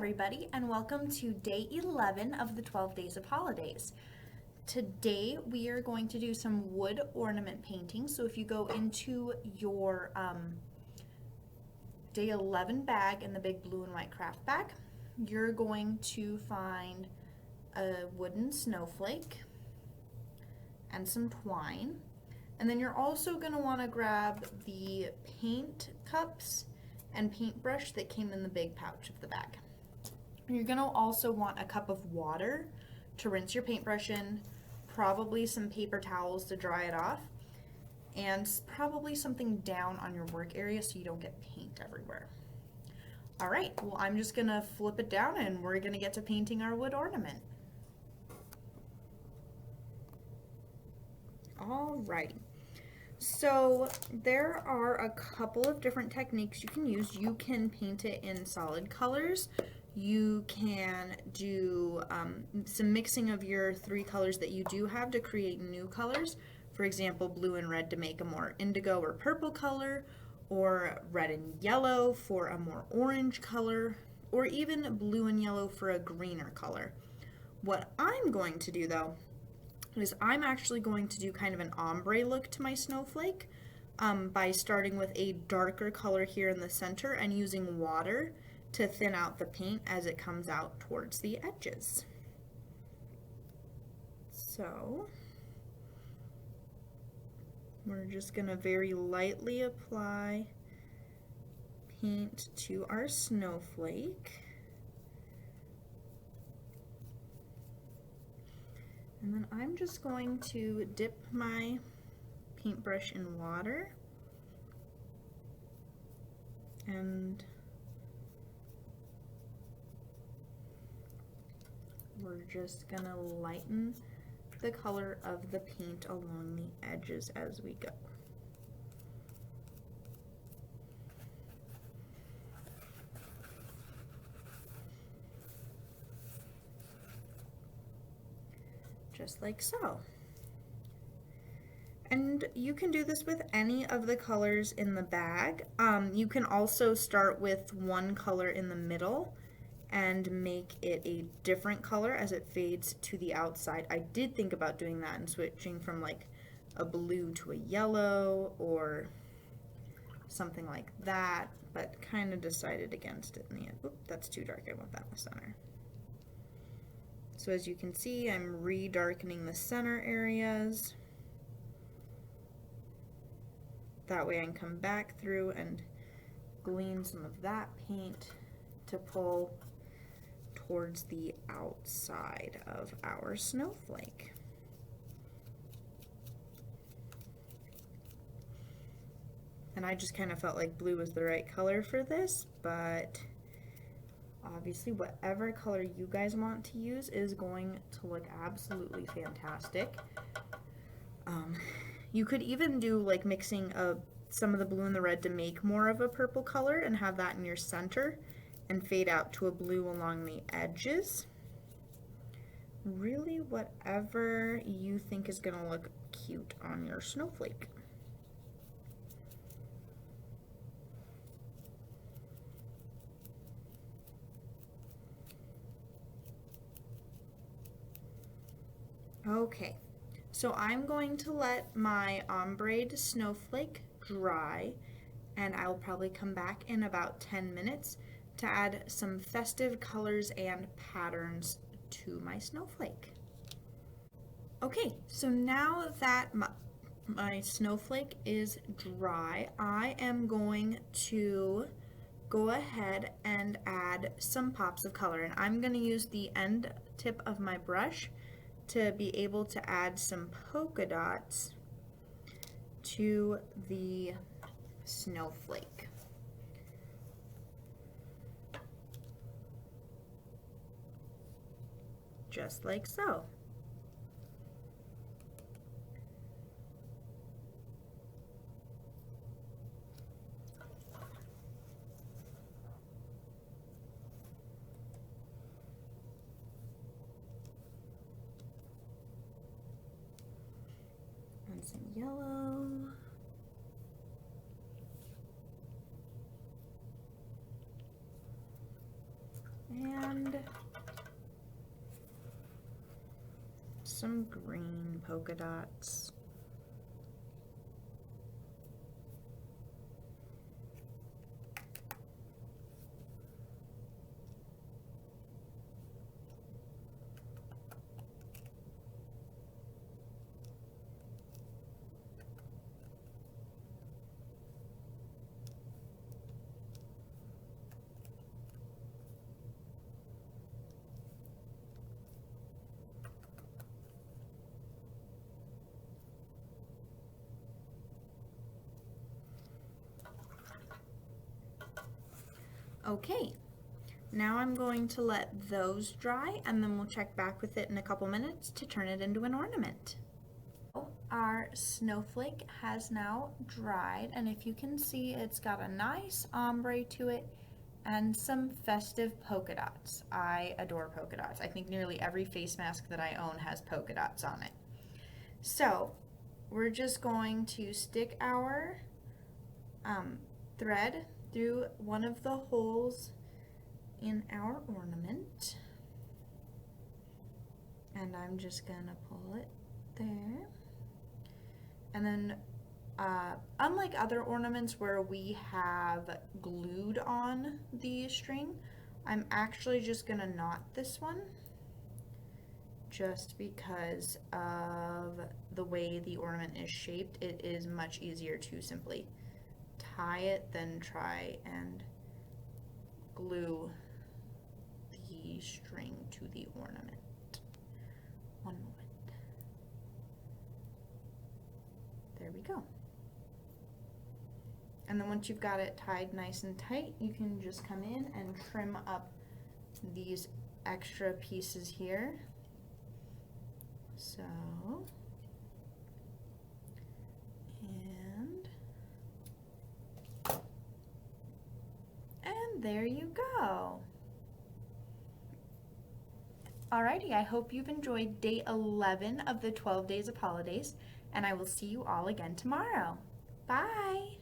everybody, and welcome to day 11 of the 12 Days of Holidays. Today we are going to do some wood ornament painting. So if you go into your day 11 bag in the big blue and white craft bag, you're going to find a wooden snowflake and some twine. And then you're also going to want to grab the paint cups and paintbrush that came in the big pouch of the bag. You're going to also want a cup of water to rinse your paintbrush in, probably some paper towels to dry it off, and probably something down on your work area so you don't get paint everywhere. All right, well, I'm just going to flip it down and we're going to get to painting our wood ornament. All right. So there are a couple of different techniques you can use. You can paint it in solid colors. You can do some mixing of your three colors that you do have to create new colors. For example, blue and red to make a more indigo or purple color, or red and yellow for a more orange color, or even blue and yellow for a greener color. What I'm going to do though is I'm actually going to do kind of an ombre look to my snowflake by starting with a darker color here in the center and using water to thin out the paint as it comes out towards the edges. So we're just going to very lightly apply paint to our snowflake. And then I'm just going to dip my paintbrush in water and we're just gonna lighten the color of the paint along the edges as we go. Just like so. And you can do this with any of the colors in the bag. You can also start with one color in the middle and make it a different color as it fades to the outside. I did think about doing that and switching from like a blue to a yellow or something like that, but kind of decided against it in the end. Oop, that's too dark, I want that in the center. So as you can see, I'm re-darkening the center areas. That way I can come back through and glean some of that paint to pull towards the outside of our snowflake. And I just kind of felt like blue was the right color for this, but obviously whatever color you guys want to use is going to look absolutely fantastic. You could even do like mixing some of the blue and the red to make more of a purple color and have that in your center and fade out to a blue along the edges. Really whatever you think is going to look cute on your snowflake. Okay, so I'm going to let my ombre snowflake dry and I will probably come back in about 10 minutes to add some festive colors and patterns to my snowflake. Okay, so now that my snowflake is dry, I am going to go ahead and add some pops of color, and I'm going to use the end tip of my brush to be able to add some polka dots to the snowflake. Just like so. And some yellow. And some green polka dots. Okay, now I'm going to let those dry and then we'll check back with it in a couple minutes to turn it into an ornament. Our snowflake has now dried, and if you can see, it's got a nice ombre to it and some festive polka dots. I adore polka dots. I think nearly every face mask that I own has polka dots on it. So we're just going to stick our thread through one of the holes in our ornament, and I'm just gonna pull it there. And then unlike other ornaments where we have glued on the string, I'm actually just gonna knot this one just because of the way the ornament is shaped. It is much easier to simply tie it than try and glue the string to the ornament. One moment. There we go. And then once you've got it tied nice and tight, you can just come in and trim up these extra pieces here. So, and there you go. Alrighty, I hope you've enjoyed day 11 of the 12 Days of Holidays, and I will see you all again tomorrow. Bye!